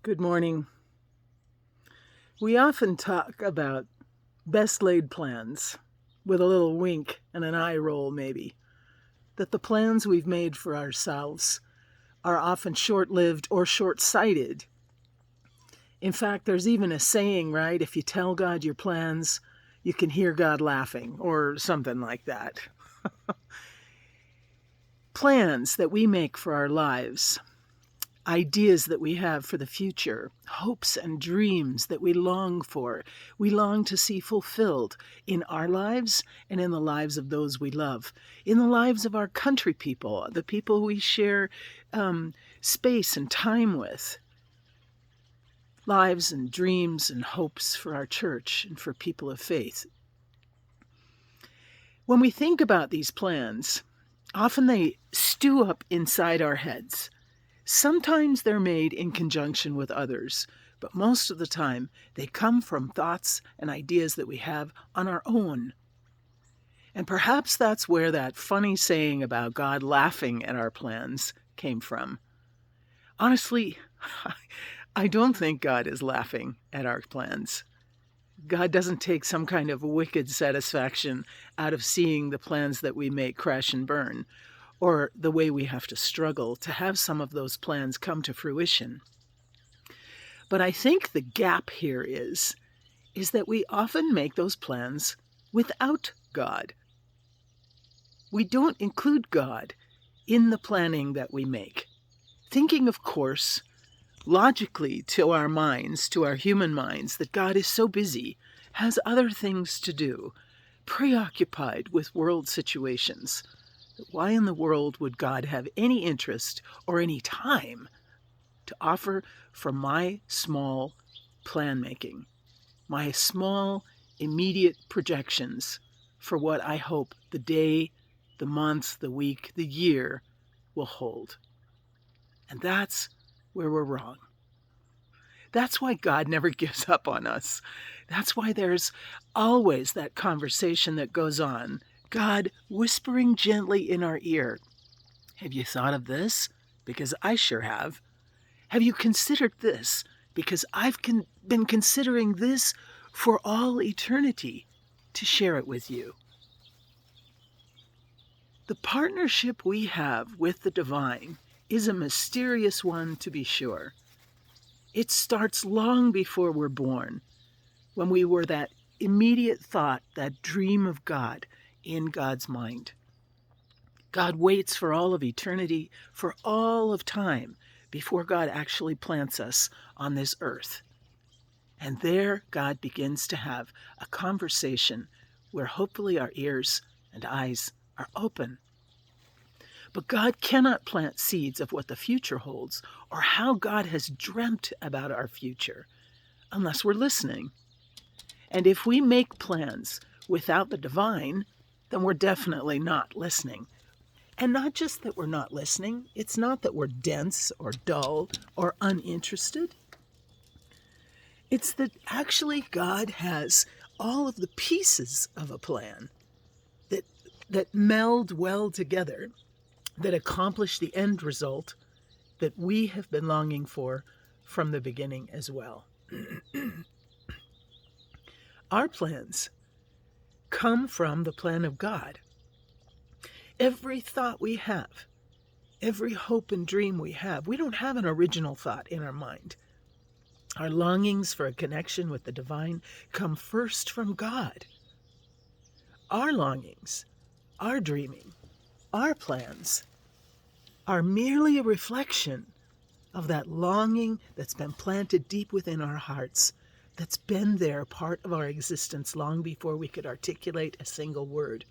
Good morning. We often talk about best laid plans, with a little wink and an eye roll, maybe, that the plans we've made for ourselves are often short lived or short sighted. In fact, there's even a saying, right? If you tell God your plans, you can hear God laughing, or something like that. Plans that we make for our lives, ideas that we have for the future, hopes and dreams that we long for, we long to see fulfilled in our lives and in the lives of those we love, in the lives of our country people, the people we share space and time with, lives and dreams and hopes for our church and for people of faith. When we think about these plans, often they stew up inside our heads. Sometimes they're made in conjunction with others, but most of the time they come from thoughts and ideas that we have on our own. And perhaps that's where that funny saying about God laughing at our plans came from. Honestly, I don't think God is laughing at our plans. God doesn't take some kind of wicked satisfaction out of seeing the plans that we make crash and burn, or the way we have to struggle to have some of those plans come to fruition. But I think the gap here is that we often make those plans without God. We don't include God in the planning that we make, thinking, of course, logically to our minds, to our human minds, that God is so busy, has other things to do, preoccupied with world situations. Why in the world would God have any interest or any time to offer for my small plan making, my small immediate projections for what I hope the day, the month, the week, the year will hold? And that's where we're wrong. That's why God never gives up on us. That's why there's always that conversation that goes on, God whispering gently in our ear, have you thought of this? Because I sure have. Have you considered this? Because I've been considering this for all eternity to share it with you. The partnership we have with the divine is a mysterious one, to be sure. It starts long before we're born, when we were that immediate thought, that dream of God in God's mind. God waits for all of eternity, for all of time, before God actually plants us on this earth. And there God begins to have a conversation where hopefully our ears and eyes are open. But God cannot plant seeds of what the future holds or how God has dreamt about our future unless we're listening. And if we make plans without the divine, then we're definitely not listening. And not just that we're not listening, it's not that we're dense or dull or uninterested. It's that actually God has all of the pieces of a plan that meld well together, that accomplish the end result that we have been longing for from the beginning as well. Our plans come from the plan of God. Every thought we have, every hope and dream we have, we don't have an original thought in our mind. Our longings for a connection with the divine come first from God. Our longings, our dreaming, our plans are merely a reflection of that longing that's been planted deep within our hearts, that's been there, part of our existence long before we could articulate a single word.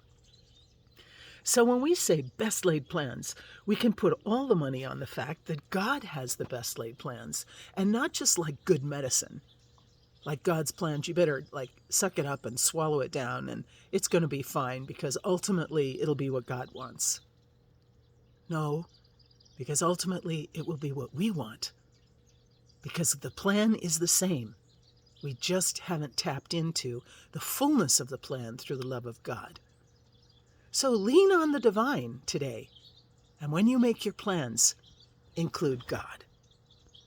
So when we say best laid plans, we can put all the money on the fact that God has the best laid plans, and not just like good medicine. Like God's plans, you better suck it up and swallow it down, and it's going to be fine because ultimately it'll be what God wants. No, because ultimately it will be what we want. Because the plan is the same. We just haven't tapped into the fullness of the plan through the love of God. So lean on the divine today. And when you make your plans, include God.